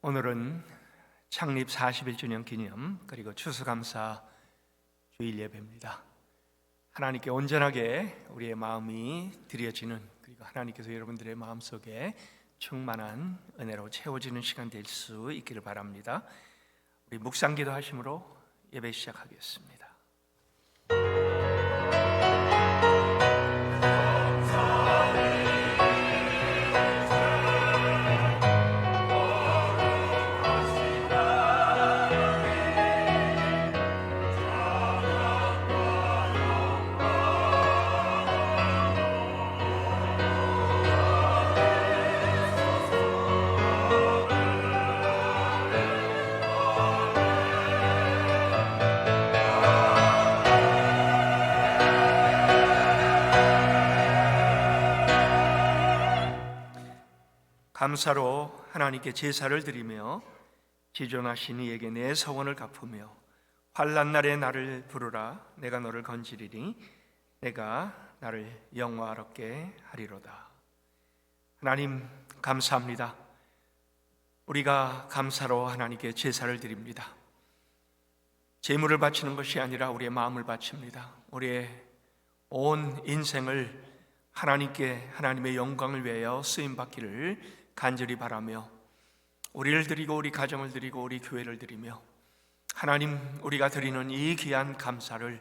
오늘은 창립 41주년 기념 그리고 추수감사 주일 예배입니다. 하나님께 온전하게 우리의 마음이 드려지는, 그리고 하나님께서 여러분들의 마음속에 충만한 은혜로 채워지는 시간 될 수 있기를 바랍니다. 우리 묵상기도 하심으로 예배 시작하겠습니다. 감사로 하나님께 제사를 드리며 지존하신 이에게 내 서원을 갚으며 환난 날에 나를 부르라. 내가 너를 건지리니 내가 나를 영화롭게 하리로다. 하나님 감사합니다. 우리가 감사로 하나님께 제사를 드립니다. 제물을 바치는 것이 아니라 우리의 마음을 바칩니다. 우리의 온 인생을 하나님께, 하나님의 영광을 위하여 쓰임받기를 간절히 바라며 우리를 드리고 우리 가정을 드리고 우리 교회를 드리며 하나님, 우리가 드리는 이 귀한 감사를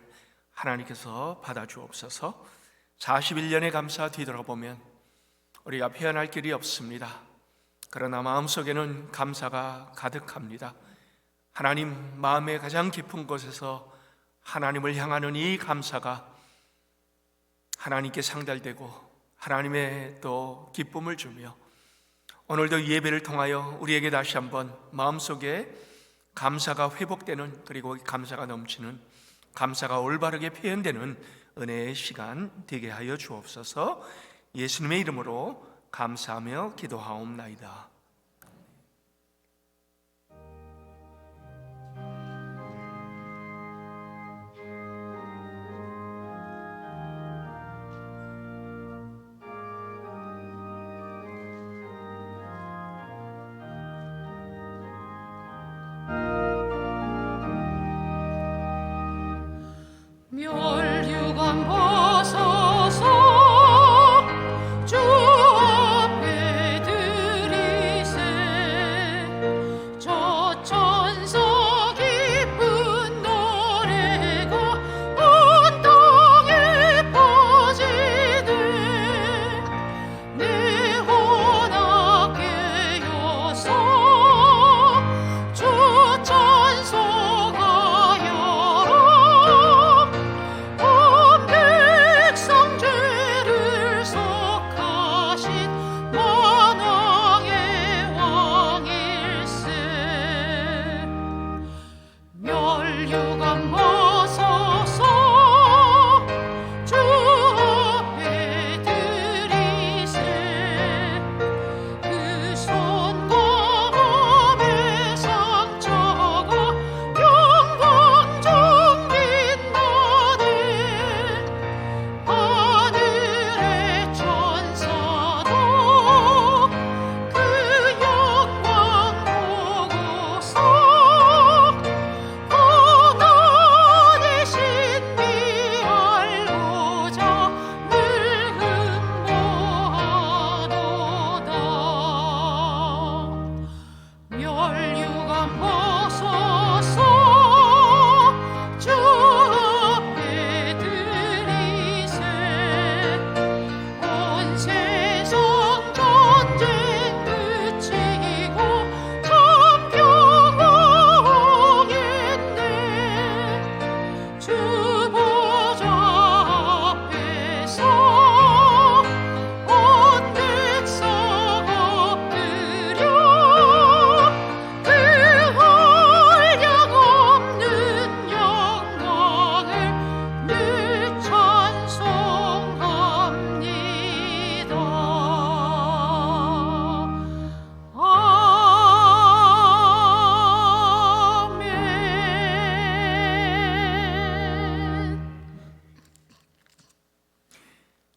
하나님께서 받아주옵소서. 41년의 감사 뒤돌아보면 우리가 표현할 길이 없습니다. 그러나 마음속에는 감사가 가득합니다. 하나님, 마음의 가장 깊은 곳에서 하나님을 향하는 이 감사가 하나님께 상달되고 하나님의 또 기쁨을 주며 오늘도 예배를 통하여 우리에게 다시 한번 마음속에 감사가 회복되는, 그리고 감사가 넘치는, 감사가 올바르게 표현되는 은혜의 시간 되게 하여 주옵소서. 예수님의 이름으로 감사하며 기도하옵나이다. 멸류관 벗어서 주 앞에 들이세 저 천사 깊은 노래가 온 땅에 퍼지되 내 혼악게 여서 주 찬송하여라. 온 백성 죄를 속하신 만왕의 왕일세 멸류관 벗어서 주 앞에 들이세 그 손과 몸의 상처가 영광 빛나네 하늘의 천사도 그 영광 보고서 고난의 신비 알고자 늘 흠모하도다. 멸류관 벗어서 주 앞에 들이세 온 세상 전쟁 그치고 참 평화하겠네 주 보좌 앞에서 온 백성 엎드려 그 한량없는 영광을 늘 찬송합니다. 아멘.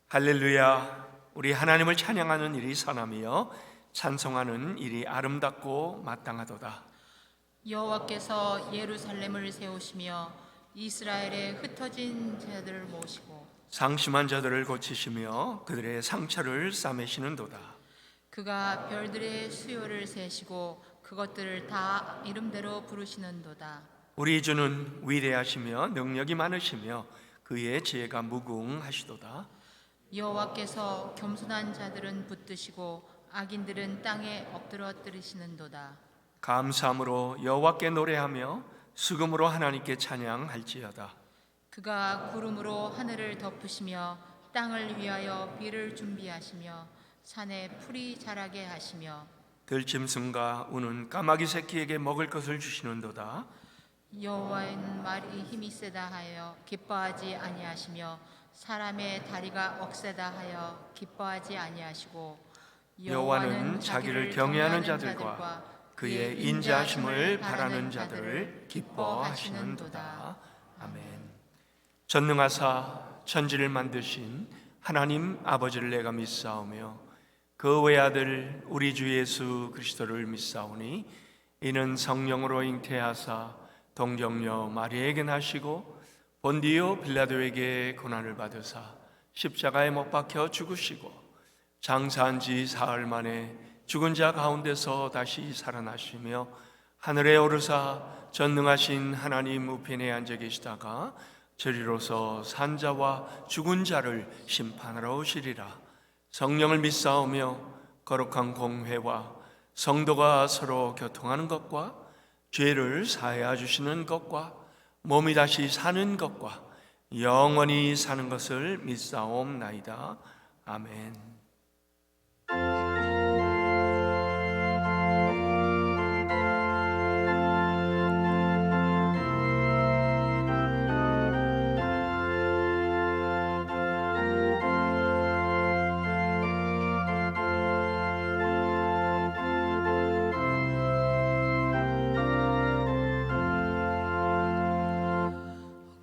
할렐루야. 우리 하나님을 찬양하는 일이 선하며 찬송하는 일이 아름답고 마땅하도다. 여호와께서 예루살렘을 세우시며 이스라엘의 흩어진 자들을 모시고 상심한 자들을 고치시며 그들의 상처를 싸매시는도다. 그가 별들의 수요를 세시고 그것들을 다 이름대로 부르시는도다. 우리 주는 위대하시며 능력이 많으시며 그의 지혜가 무궁하시도다. 여호와께서 겸손한 자들은 붙드시고 악인들은 땅에 엎드러뜨리시는도다. 감사함으로 여호와께 노래하며 수금으로 하나님께 찬양할지어다. 그가 구름으로 하늘을 덮으시며 땅을 위하여 비를 준비하시며 산에 풀이 자라게 하시며 들짐승과 우는 까마귀 새끼에게 먹을 것을 주시는도다. 여호와는 말이 힘이 세다 하여 기뻐하지 아니하시며 사람의 다리가 억세다 하여 기뻐하지 아니하시고 여호와는 자기를 경외하는 자들과 그의 인자하심을 바라는 자들을 기뻐하시는도다. 아멘. 전능하사 천지를 만드신 하나님 아버지를 내가 믿사오며 그 외아들 우리 주 예수 그리스도를 믿사오니 이는 성령으로 잉태하사 동정녀 마리아에게 나시고 본디오 빌라도에게 고난을 받으사 십자가에 못 박혀 죽으시고 장사한 지 사흘 만에 죽은 자 가운데서 다시 살아나시며 하늘에 오르사 전능하신 하나님 우편에 앉아 계시다가 저리로서 산자와 죽은 자를 심판하러 오시리라. 성령을 믿사오며 거룩한 공회와 성도가 서로 교통하는 것과 죄를 사하여 주시는 것과 몸이 다시 사는 것과 영원히 사는 것을 믿사옵나이다. 아멘.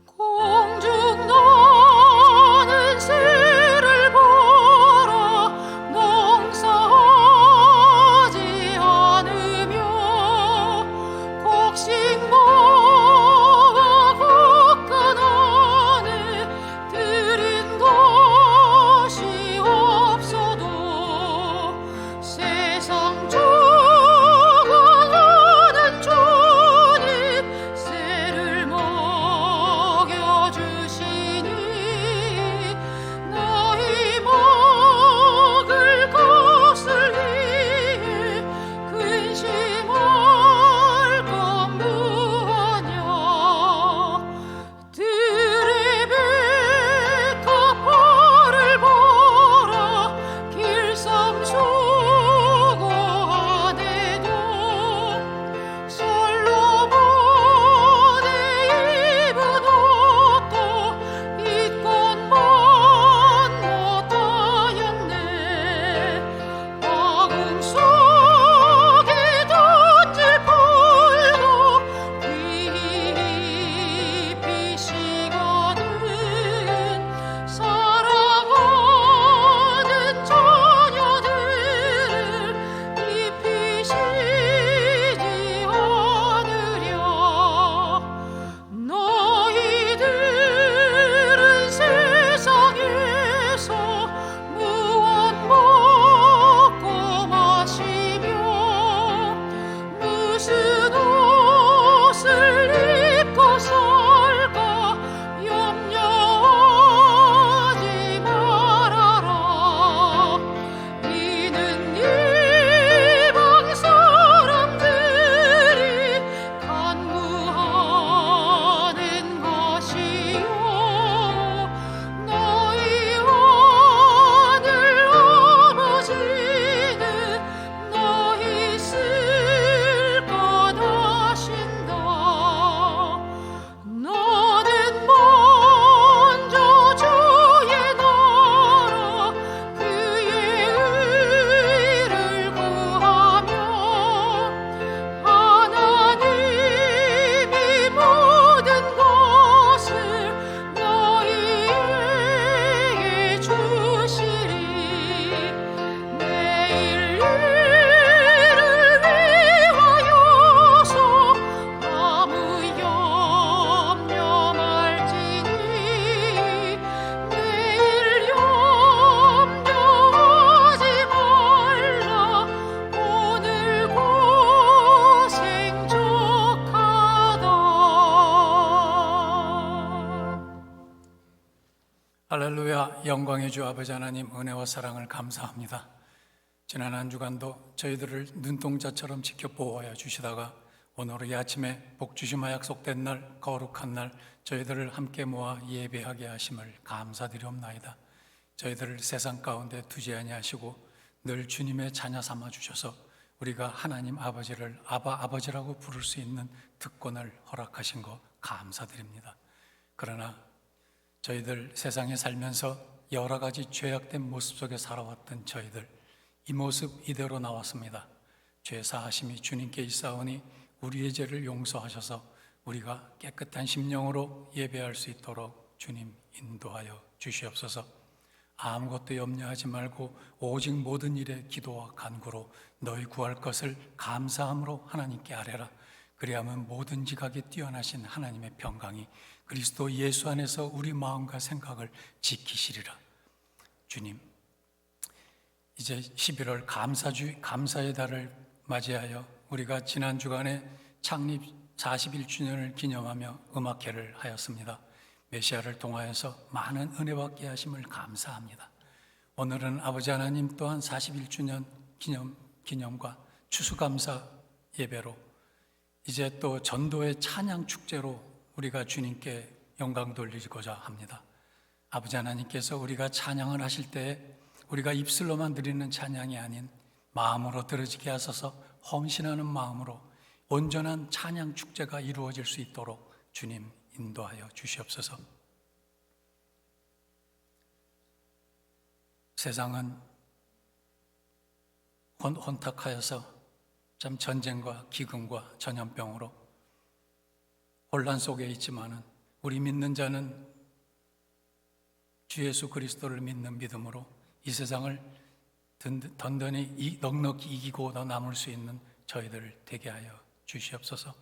공중 나는 새를 보라 할렐루야. 영광의 주 아버지 하나님, 은혜와 사랑을 감사합니다. 지난 한 주간도 저희들을 눈동자처럼 지켜 보호하여 주시다가 오늘 이 아침에 복주심과 약속된 날, 거룩한 날 저희들을 함께 모아 예배하게 하심을 감사드리옵나이다. 저희들을 세상 가운데 두지 아니하시고 늘 주님의 자녀 삼아 주셔서 우리가 하나님 아버지를 아버지라고 부를 수 있는 특권을 허락하신 것 감사드립니다. 그러나 저희들 세상에 살면서 여러 가지 죄악된 모습 속에 살아왔던 저희들, 이 모습 이대로 나왔습니다. 죄 사하심이 주님께 있사오니 우리의 죄를 용서하셔서 우리가 깨끗한 심령으로 예배할 수 있도록 주님 인도하여 주시옵소서. 아무것도 염려하지 말고 오직 모든 일에 기도와 간구로 너희 구할 것을 감사함으로 하나님께 아뢰라. 그리하면 모든 지각에 뛰어나신 하나님의 평강이 그리스도 예수 안에서 우리 마음과 생각을 지키시리라. 주님, 이제 11월 감사의 달을 맞이하여 우리가 지난 주간에 창립 41주년을 기념하며 음악회를 하였습니다. 메시아를 통하여서 많은 은혜 받게 하심을 감사합니다. 오늘은 아버지 하나님 또한 41주년 기념과 추수감사 예배로 이제 또 전도의 찬양 축제로 우리가 주님께 영광 돌리고자 합니다. 아버지 하나님께서 우리가 찬양을 하실 때 우리가 입술로만 드리는 찬양이 아닌 마음으로 들어지게 하소서. 헌신하는 마음으로 온전한 찬양 축제가 이루어질 수 있도록 주님 인도하여 주시옵소서. 세상은 혼탁하여서 참 전쟁과 기근과 전염병으로 혼란 속에 있지만은 우리 믿는 자는 주 예수 그리스도를 믿는 믿음으로 이 세상을 든든히 넉넉히 이기고 더 남을 수 있는 저희들 되게 하여 주시옵소서.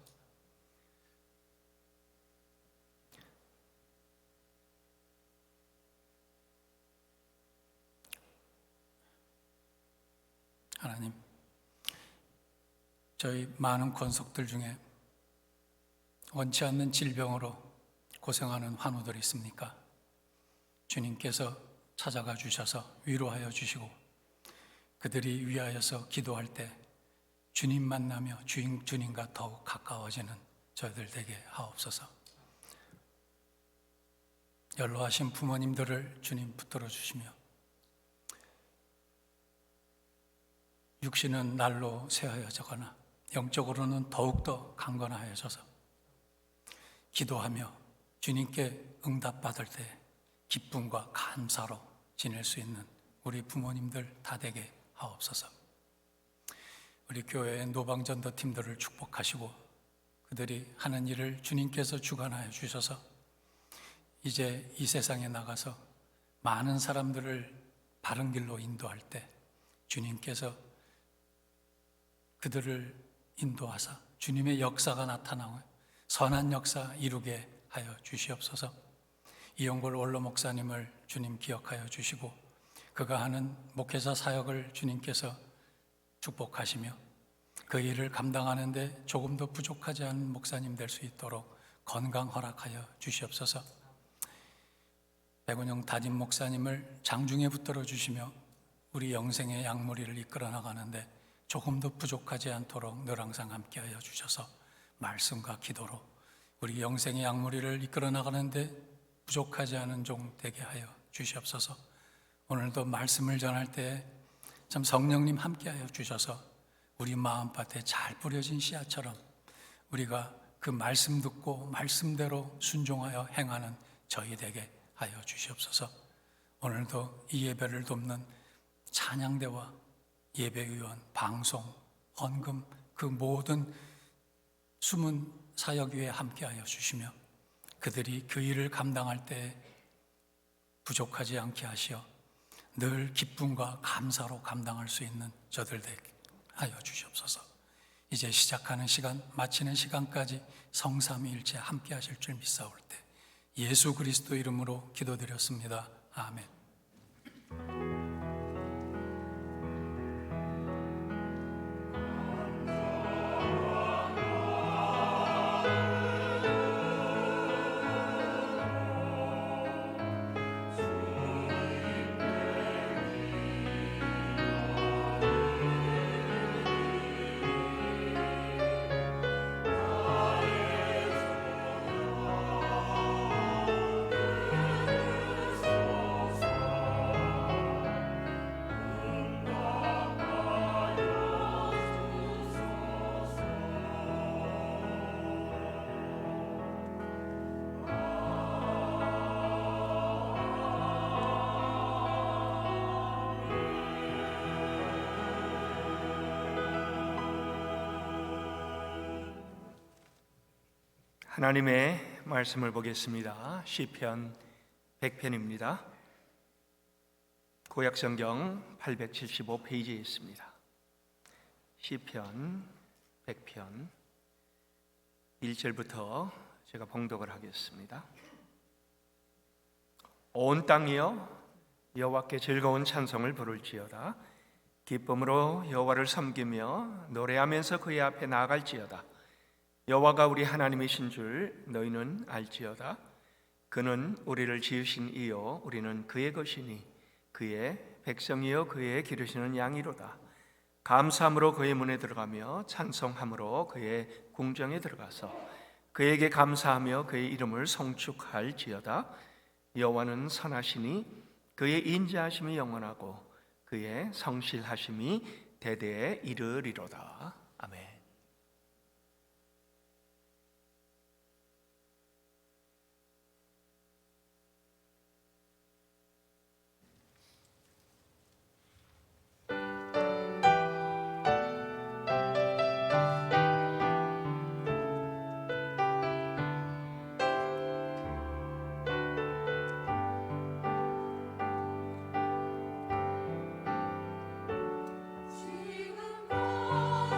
하나님, 저희 많은 권속들 중에 원치 않는 질병으로 고생하는 환우들이 있습니까? 주님께서 찾아가 주셔서 위로하여 주시고 그들이 위하여서 기도할 때 주님 만나며 주님과 더욱 가까워지는 저희들 되게 하옵소서. 연로하신 부모님들을 주님 붙들어 주시며 육신은 날로 새하여져거나 영적으로는 더욱더 강건하여져서 기도하며 주님께 응답받을 때 기쁨과 감사로 지낼 수 있는 우리 부모님들 다 되게 하옵소서. 우리 교회의 노방전도팀들을 축복하시고 그들이 하는 일을 주님께서 주관하여 주셔서 이제 이 세상에 나가서 많은 사람들을 바른 길로 인도할 때 주님께서 그들을 인도하사 주님의 역사가 나타나고 선한 역사 이루게 하여 주시옵소서. 이용골 원로 목사님을 주님 기억하여 주시고 그가 하는 목회자 사역을 주님께서 축복하시며 그 일을 감당하는데 조금 더 부족하지 않은 목사님 될 수 있도록 건강 허락하여 주시옵소서. 백운영 담임 목사님을 장중에 붙들어 주시며 우리 영생의 양무리를 이끌어 나가는데 조금 더 부족하지 않도록 늘 항상 함께하여 주셔서 말씀과 기도로 우리 영생의 양무리를 이끌어 나가는데 부족하지 않은 종 되게 하여 주시옵소서. 오늘도 말씀을 전할 때 참 성령님 함께하여 주셔서 우리 마음밭에 잘 뿌려진 씨앗처럼 우리가 그 말씀 듣고 말씀대로 순종하여 행하는 저희 되게 하여 주시옵소서. 오늘도 이 예배를 돕는 찬양대와 예배위원, 방송, 헌금 그 모든 숨은 사역위에 함께하여 주시며 그들이 그 일을 감당할 때 부족하지 않게 하시어 늘 기쁨과 감사로 감당할 수 있는 저들 되게 하여 주시옵소서. 이제 시작하는 시간, 마치는 시간까지 성삼위일체 함께 하실 줄 믿사올 때 예수 그리스도 이름으로 기도드렸습니다. 아멘. 하나님의 말씀을 보겠습니다. 시편 100편입니다. 구약성경 875페이지에 있습니다. 시편 100편 1절부터 제가 봉독을 하겠습니다. 온 땅이여 여호와께 즐거운 찬송을 부를지어다. 기쁨으로 여호와를 섬기며 노래하면서 그의 앞에 나아갈지어다. 여호와가 우리 하나님이신 줄 너희는 알지어다. 그는 우리를 지으신 이요 우리는 그의 것이니 그의 백성이요 그의 기르시는 양이로다. 감사함으로 그의 문에 들어가며 찬송함으로 그의 궁정에 들어가서 그에게 감사하며 그의 이름을 송축할지어다. 여호와는 선하시니 그의 인자하심이 영원하고 그의 성실하심이 대대에 이르리로다. 아멘. 지금까지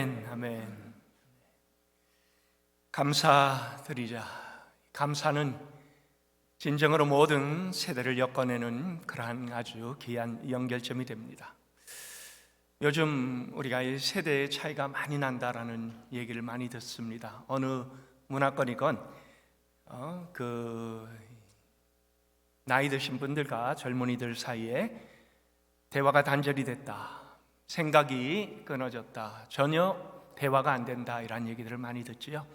아멘, 아멘. 감사드리자. 감사는 진정으로 모든 세대를 엮어내는 그러한 아주 귀한 연결점이 됩니다. 요즘 우리가 이 세대의 차이가 많이 난다라는 얘기를 많이 듣습니다. 어느 문화권이건 나이 드신 분들과 젊은이들 사이에 대화가 단절이 됐다, 생각이 끊어졌다, 전혀 대화가 안 된다, 이런 얘기들을 많이 듣지요.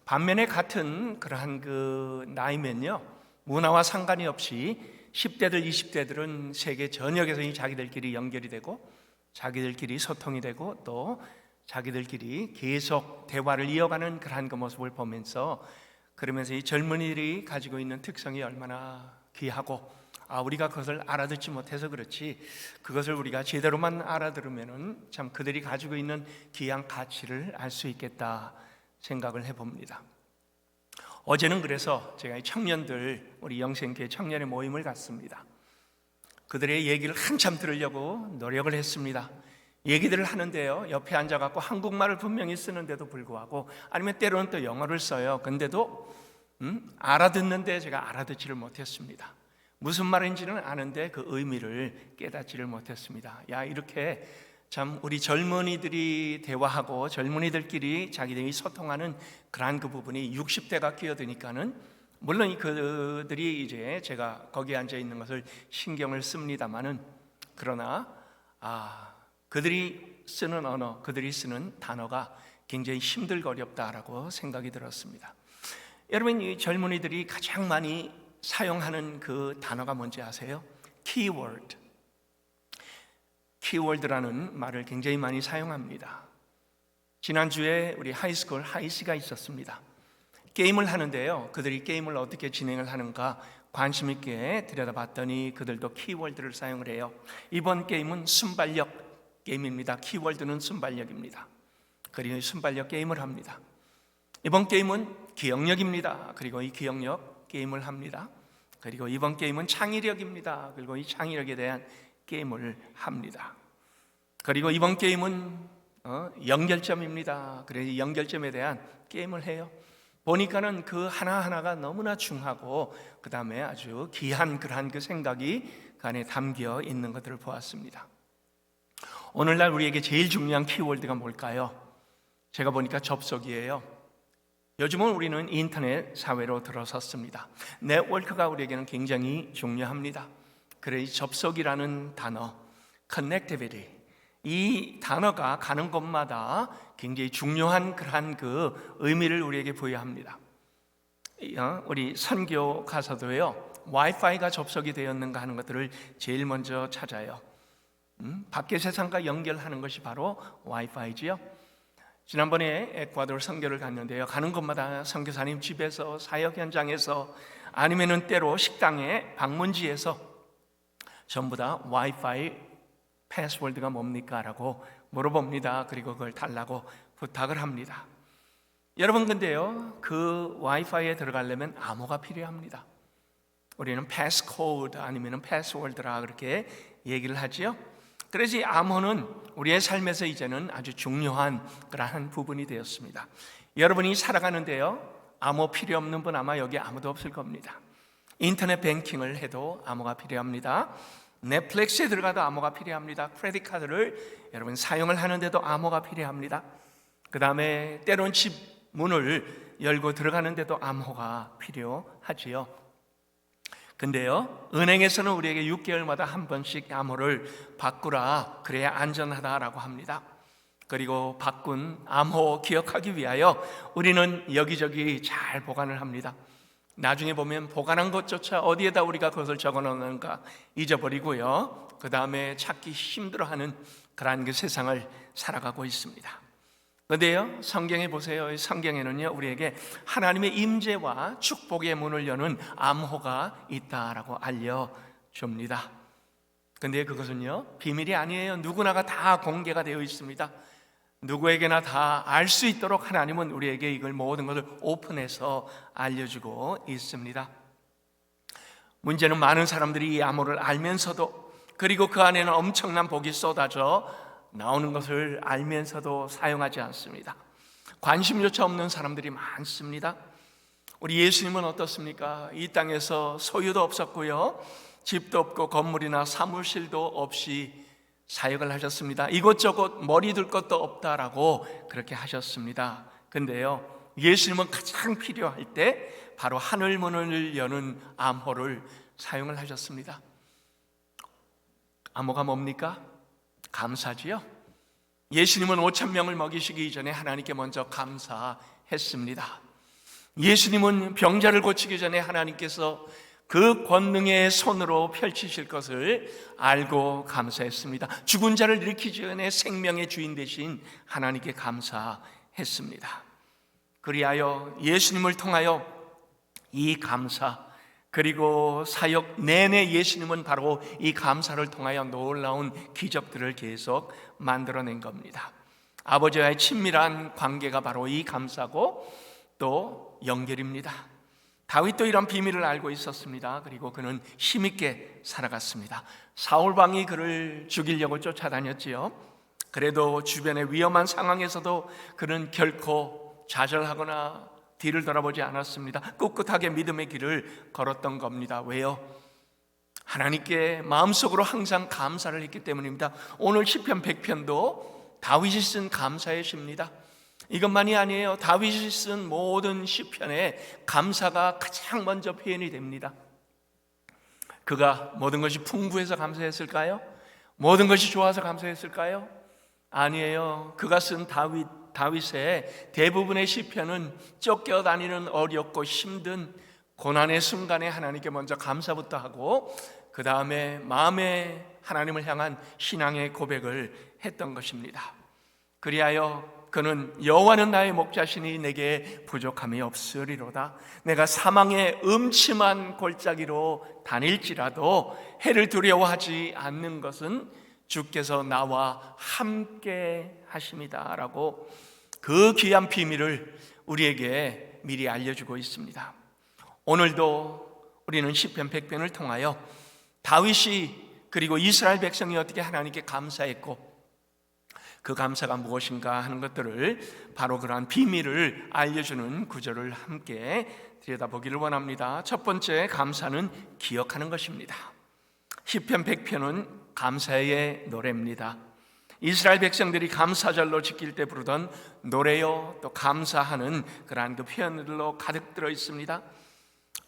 반면에 같은 그러한 그 나이면요, 문화와 상관이 없이 10대들, 20대들은 세계 전역에서 자기들끼리 연결이 되고 자기들끼리 소통이 되고 또 자기들끼리 계속 대화를 이어가는 그러한 그 모습을 보면서, 그러면서 이 젊은이들이 가지고 있는 특성이 얼마나 귀하고, 우리가 그것을 알아듣지 못해서 그렇지, 그것을 우리가 제대로만 알아들으면은 참 그들이 가지고 있는 귀한 가치를 알 수 있겠다 생각을 해봅니다. 어제는 그래서 제가 청년들, 우리 영생교회 청년의 모임을 갔습니다. 그들의 얘기를 한참 들으려고 노력을 했습니다. 얘기들을 하는데요, 옆에 앉아갖고 한국말을 분명히 쓰는데도 불구하고, 아니면 때로는 또 영어를 써요. 근데도 알아듣는데 제가 알아듣지를 못했습니다. 무슨 말인지는 아는데 그 의미를 깨닫지를 못했습니다. 이렇게 참 우리 젊은이들이 대화하고 젊은이들끼리 자기들이 소통하는 그러한 그 부분이 60대가 끼어드니까는, 물론 그들이 이제 제가 거기에 앉아 있는 것을 신경을 씁니다만은, 그러나 그들이 쓰는 언어, 그들이 쓰는 단어가 굉장히 힘들고 어렵다라고 생각이 들었습니다. 여러분, 이 젊은이들이 가장 많이 사용하는 그 단어가 뭔지 아세요? 키워드. 키워드라는 말을 굉장히 많이 사용합니다. 지난주에 우리 하이스쿨 하이시가 있었습니다. 게임을 하는데요, 그들이 게임을 어떻게 진행을 하는가 관심 있게 들여다봤더니 그들도 키워드를 사용을 해요. 이번 게임은 순발력 게임입니다. 키워드는 순발력입니다. 그리고 순발력 게임을 합니다. 이번 게임은 기억력입니다. 그리고 이 기억력 게임을 합니다. 그리고 이번 게임은 창의력입니다. 그리고 이 창의력에 대한 게임을 합니다. 그리고 이번 게임은 연결점입니다. 그래서 연결점에 대한 게임을 해요. 보니까는 그 하나하나가 너무나 중하고 그 다음에 아주 귀한 그러한 그 생각이 그 안에 담겨 있는 것들을 보았습니다. 오늘날 우리에게 제일 중요한 키워드가 뭘까요? 제가 보니까 접속이에요. 요즘은 우리는 인터넷 사회로 들어섰습니다. 네트워크가 우리에게는 굉장히 중요합니다. 그래서 접속이라는 단어, connectivity, 이 단어가 가는 곳마다 굉장히 중요한 그러한 그 의미를 우리에게 부여합니다. 우리 선교 가서도요, 와이파이가 접속이 되었는가 하는 것들을 제일 먼저 찾아요. 밖의 세상과 연결하는 것이 바로 와이파이지요. 지난번에 에콰도르 선교를 갔는데요, 가는 곳마다 선교사님 집에서, 사역 현장에서, 아니면은 때로 식당에, 방문지에서 전부 다 와이파이 패스워드가 뭡니까? 라고 물어봅니다. 그리고 그걸 달라고 부탁을 합니다. 여러분, 근데요, 그 와이파이에 들어가려면 암호가 필요합니다. 우리는 패스코드 아니면 패스워드라 그렇게 얘기를 하지요. 그래서 이 암호는 우리의 삶에서 이제는 아주 중요한 그러한 부분이 되었습니다. 여러분이 살아가는데요, 암호 필요 없는 분 아마 여기 아무도 없을 겁니다. 인터넷 뱅킹을 해도 암호가 필요합니다. 넷플릭스에 들어가도 암호가 필요합니다. 크레딧 카드를 여러분 사용을 하는데도 암호가 필요합니다. 그 다음에 때론 집 문을 열고 들어가는데도 암호가 필요하지요. 근데요, 은행에서는 우리에게 6개월마다 한 번씩 암호를 바꾸라, 그래야 안전하다라고 합니다. 그리고 바꾼 암호 기억하기 위하여 우리는 여기저기 잘 보관을 합니다. 나중에 보면 보관한 것조차 어디에다 우리가 그것을 적어놓는가 잊어버리고요, 그 다음에 찾기 힘들어하는 그러한 그 세상을 살아가고 있습니다. 그런데요, 성경에 보세요. 성경에는요, 우리에게 하나님의 임재와 축복의 문을 여는 암호가 있다라고 알려줍니다. 그런데 그것은요, 비밀이 아니에요. 누구나가 다 공개가 되어 있습니다. 누구에게나 다 알 수 있도록 하나님은 우리에게 이걸 모든 것을 오픈해서 알려주고 있습니다. 문제는 많은 사람들이 이 암호를 알면서도, 그리고 그 안에는 엄청난 복이 쏟아져 나오는 것을 알면서도 사용하지 않습니다. 관심조차 없는 사람들이 많습니다. 우리 예수님은 어떻습니까? 이 땅에서 소유도 없었고요, 집도 없고 건물이나 사무실도 없이 사역을 하셨습니다. 이곳저곳 머리 둘 것도 없다라고 그렇게 하셨습니다. 근데요, 예수님은 가장 필요할 때 바로 하늘 문을 여는 암호를 사용을 하셨습니다. 암호가 뭡니까? 감사지요. 예수님은 5,000명을 먹이시기 이전에 하나님께 먼저 감사했습니다. 예수님은 병자를 고치기 전에 하나님께서 그 권능의 손으로 펼치실 것을 알고 감사했습니다. 죽은 자를 일으키기 전에 생명의 주인 되신 하나님께 감사했습니다. 그리하여 예수님을 통하여 이 감사, 그리고 사역 내내 예수님은 바로 이 감사를 통하여 놀라운 기적들을 계속 만들어낸 겁니다. 아버지와의 친밀한 관계가 바로 이 감사고 또 연결입니다. 다윗도 이런 비밀을 알고 있었습니다. 그리고 그는 힘있게 살아갔습니다. 사울왕이 그를 죽이려고 쫓아다녔지요. 그래도 주변의 위험한 상황에서도 그는 결코 좌절하거나 뒤를 돌아보지 않았습니다. 꿋꿋하게 믿음의 길을 걸었던 겁니다. 왜요? 하나님께 마음속으로 항상 감사를 했기 때문입니다. 오늘 시편 100편도 다윗이 쓴 감사의 시입니다. 이것만이 아니에요. 다윗이 쓴 모든 시편에 감사가 가장 먼저 표현이 됩니다. 그가 모든 것이 풍부해서 감사했을까요? 모든 것이 좋아서 감사했을까요? 아니에요. 그가 쓴 다윗의 대부분의 시편은 쫓겨다니는 어렵고 힘든 고난의 순간에 하나님께 먼저 감사부터 하고 그 다음에 마음에 하나님을 향한 신앙의 고백을 했던 것입니다. 그리하여 그는 여호와는 나의 목자시니 내게 부족함이 없으리로다. 내가 사망의 음침한 골짜기로 다닐지라도 해를 두려워하지 않는 것은 주께서 나와 함께 하심이다 라고 그 귀한 비밀을 우리에게 미리 알려주고 있습니다. 오늘도 우리는 시편 100편을 통하여 다윗이 그리고 이스라엘 백성이 어떻게 하나님께 감사했고 그 감사가 무엇인가 하는 것들을 바로 그러한 비밀을 알려주는 구절을 함께 들여다보기를 원합니다. 첫 번째, 감사는 기억하는 것입니다. 시편 100편은 감사의 노래입니다. 이스라엘 백성들이 감사절로 지킬 때 부르던 노래요, 또 감사하는 그러한 그 표현들로 가득 들어 있습니다.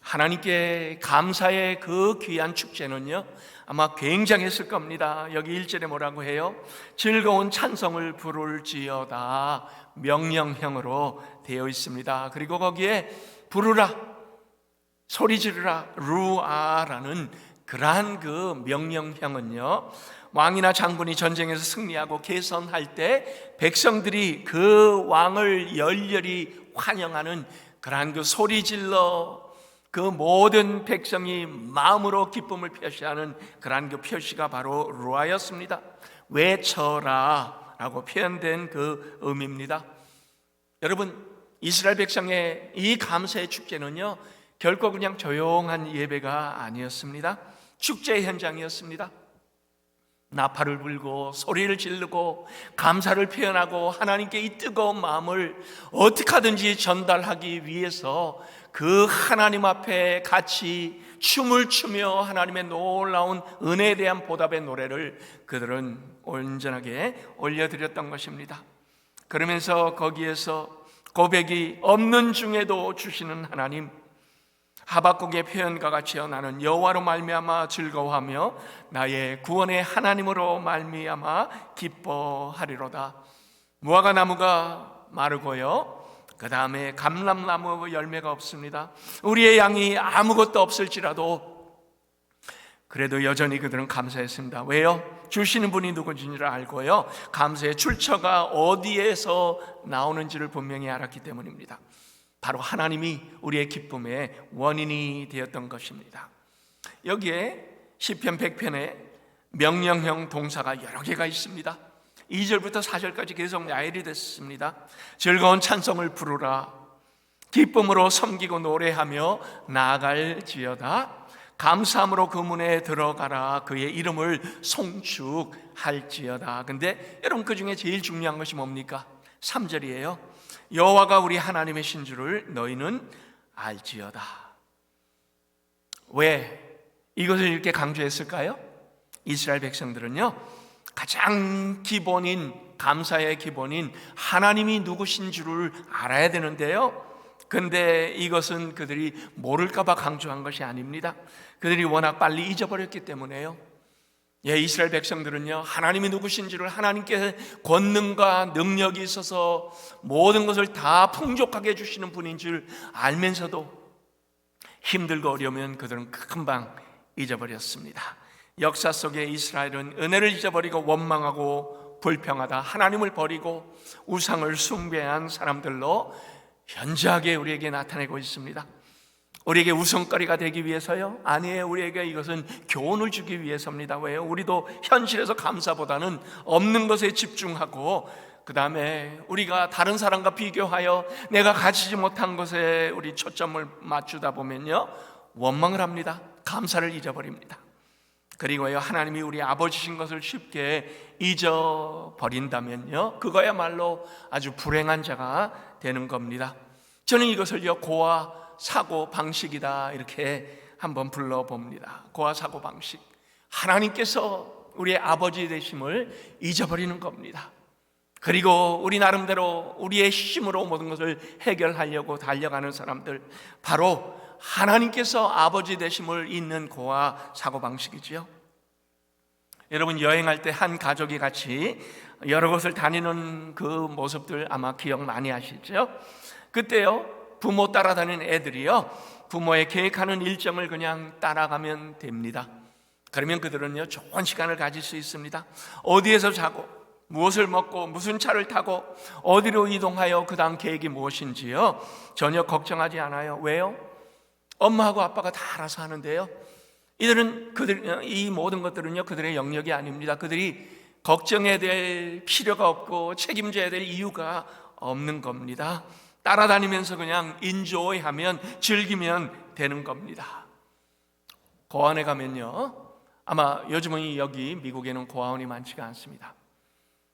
하나님께 감사의 그 귀한 축제는요 아마 굉장했을 겁니다. 여기 1절에 뭐라고 해요? 즐거운 찬송을 부를지어다 명령형으로 되어 있습니다. 그리고 거기에 부르라, 소리 지르라, 루아라는 그러한 그 명령형은요 왕이나 장군이 전쟁에서 승리하고 개선할 때 백성들이 그 왕을 열렬히 환영하는 그러한 그 소리 질러 그 모든 백성이 마음으로 기쁨을 표시하는 그러한 그 표시가 바로 루아였습니다. 외쳐라 라고 표현된 그 의미입니다. 여러분, 이스라엘 백성의 이 감사의 축제는요 결코 그냥 조용한 예배가 아니었습니다. 축제의 현장이었습니다. 나팔을 불고 소리를 지르고 감사를 표현하고 하나님께 이 뜨거운 마음을 어떻게 하든지 전달하기 위해서 그 하나님 앞에 같이 춤을 추며 하나님의 놀라운 은혜에 대한 보답의 노래를 그들은 온전하게 올려드렸던 것입니다. 그러면서 거기에서 고백이 없는 중에도 주시는 하나님, 하박국의 표현과 같이요 나는 여호와로 말미암아 즐거워하며 나의 구원의 하나님으로 말미암아 기뻐하리로다. 무화과 나무가 마르고요 그 다음에 감람나무 열매가 없습니다. 우리의 양이 아무것도 없을지라도 그래도 여전히 그들은 감사했습니다. 왜요? 주시는 분이 누군지를 알고요 감사의 출처가 어디에서 나오는지를 분명히 알았기 때문입니다. 바로 하나님이 우리의 기쁨의 원인이 되었던 것입니다. 여기에 시편 100편에 명령형 동사가 여러 개가 있습니다. 2절부터 4절까지 계속 나열이 됐습니다. 즐거운 찬송을 부르라, 기쁨으로 섬기고 노래하며 나아갈지어다, 감사함으로 그 문에 들어가라. 그의 이름을 송축할지어다. 근데 여러분, 그 중에 제일 중요한 것이 뭡니까? 3절이에요. 여호와가 우리 하나님의 신 줄을 너희는 알지어다. 왜 이것을 이렇게 강조했을까요? 이스라엘 백성들은요, 가장 기본인, 감사의 기본인 하나님이 누구신 줄을 알아야 되는데요, 근데 이것은 그들이 모를까봐 강조한 것이 아닙니다. 그들이 워낙 빨리 잊어버렸기 때문에요. 이스라엘 백성들은요, 하나님이 누구신지를, 하나님께 권능과 능력이 있어서 모든 것을 다 풍족하게 해주시는 분인 줄 알면서도 힘들고 어려우면 그들은 금방 잊어버렸습니다. 역사 속에 이스라엘은 은혜를 잊어버리고 원망하고 불평하다 하나님을 버리고 우상을 숭배한 사람들로 현저하게 우리에게 나타내고 있습니다. 우리에게 우선거리가 되기 위해서요? 아니에요. 우리에게 이것은 교훈을 주기 위해서입니다. 왜요? 우리도 현실에서 감사보다는 없는 것에 집중하고, 그 다음에 우리가 다른 사람과 비교하여 내가 가지지 못한 것에 우리 초점을 맞추다 보면요, 원망을 합니다. 감사를 잊어버립니다. 그리고요, 하나님이 우리 아버지신 것을 쉽게 잊어버린다면요, 그거야말로 아주 불행한 자가 되는 겁니다. 저는 이것을요, 고아 사고 방식이다, 이렇게 한번 불러봅니다. 고아 사고 방식. 하나님께서 우리의 아버지 되심을 잊어버리는 겁니다. 그리고 우리 나름대로 우리의 힘으로 모든 것을 해결하려고 달려가는 사람들, 바로 하나님께서 아버지 되심을 잊는 고아 사고 방식이지요. 여러분, 여행할 때 한 가족이 같이 여러 곳을 다니는 그 모습들 아마 기억 많이 하시죠? 그때요, 부모 따라다니는 애들이요, 부모의 계획하는 일정을 그냥 따라가면 됩니다. 그러면 그들은요, 좋은 시간을 가질 수 있습니다. 어디에서 자고, 무엇을 먹고, 무슨 차를 타고, 어디로 이동하여 그 다음 계획이 무엇인지요, 전혀 걱정하지 않아요. 왜요? 엄마하고 아빠가 다 알아서 하는데요, 이 모든 것들은요, 그들의 영역이 아닙니다. 그들이 걱정해야 될 필요가 없고 책임져야 될 이유가 없는 겁니다. 따라다니면서 그냥 인조이하면, 즐기면 되는 겁니다. 고아원에 가면요, 아마 요즘은 여기 미국에는 고아원이 많지가 않습니다.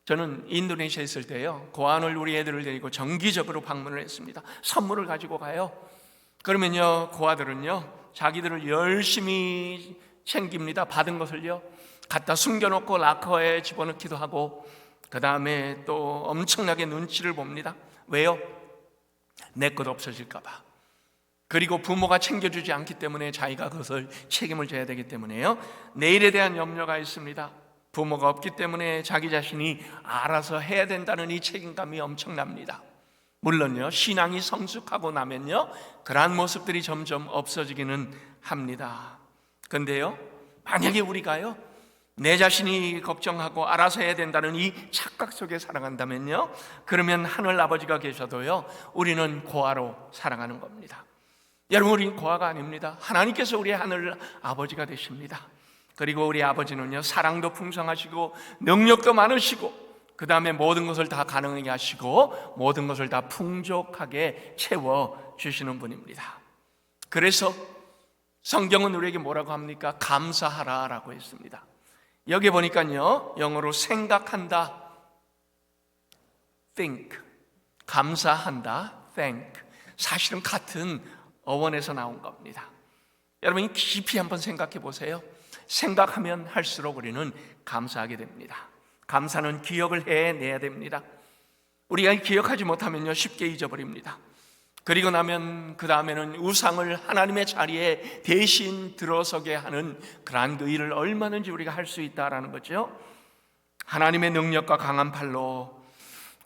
저는 인도네시아에 있을 때요, 고아원을 우리 애들을 데리고 정기적으로 방문을 했습니다. 선물을 가지고 가요. 그러면요, 고아들은요, 자기들을 열심히 챙깁니다. 받은 것을요, 갖다 숨겨놓고 락커에 집어넣기도 하고, 그 다음에 또 엄청나게 눈치를 봅니다. 왜요? 내 것 없어질까 봐. 그리고 부모가 챙겨주지 않기 때문에 자기가 그것을 책임을 져야 되기 때문에요, 내일에 대한 염려가 있습니다. 부모가 없기 때문에 자기 자신이 알아서 해야 된다는 이 책임감이 엄청납니다. 물론요, 신앙이 성숙하고 나면요, 그러한 모습들이 점점 없어지기는 합니다. 근데요, 만약에 우리가요, 내 자신이 걱정하고 알아서 해야 된다는 이 착각 속에 살아간다면요, 그러면 하늘 아버지가 계셔도요, 우리는 고아로 살아가는 겁니다. 여러분, 우리는 고아가 아닙니다. 하나님께서 우리의 하늘 아버지가 되십니다. 그리고 우리 아버지는요, 사랑도 풍성하시고 능력도 많으시고, 그 다음에 모든 것을 다 가능하게 하시고 모든 것을 다 풍족하게 채워주시는 분입니다. 그래서 성경은 우리에게 뭐라고 합니까? 감사하라 라고 했습니다. 여기 보니까요, 영어로 생각한다, think, 감사한다, thank, 사실은 같은 어원에서 나온 겁니다. 여러분, 깊이 한번 생각해 보세요. 생각하면 할수록 우리는 감사하게 됩니다. 감사는 기억을 해내야 됩니다. 우리가 기억하지 못하면요, 쉽게 잊어버립니다. 그리고 나면 그 다음에는 우상을 하나님의 자리에 대신 들어서게 하는 그러한 그 일을 얼마든지 우리가 할 수 있다라는 거죠. 하나님의 능력과 강한 팔로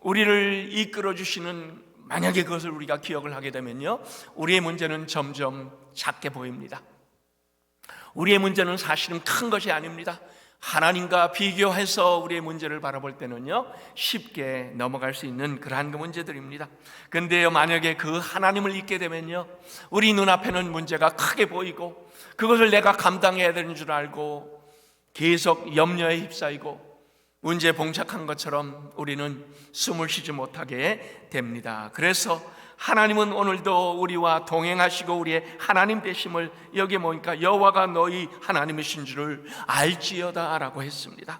우리를 이끌어 주시는, 만약에 그것을 우리가 기억을 하게 되면요, 우리의 문제는 점점 작게 보입니다. 우리의 문제는 사실은 큰 것이 아닙니다. 하나님과 비교해서 우리의 문제를 바라볼 때는요, 쉽게 넘어갈 수 있는 그러한 그 문제들입니다. 근데요, 만약에 그 하나님을 잊게 되면요, 우리 눈앞에는 문제가 크게 보이고 그것을 내가 감당해야 되는 줄 알고 계속 염려에 휩싸이고, 문제에 봉착한 것처럼 우리는 숨을 쉬지 못하게 됩니다. 그래서 하나님은 오늘도 우리와 동행하시고 우리의 하나님 되심을 여기에 보니까 여호와가 너희 하나님이신 줄을 알지어다 라고 했습니다.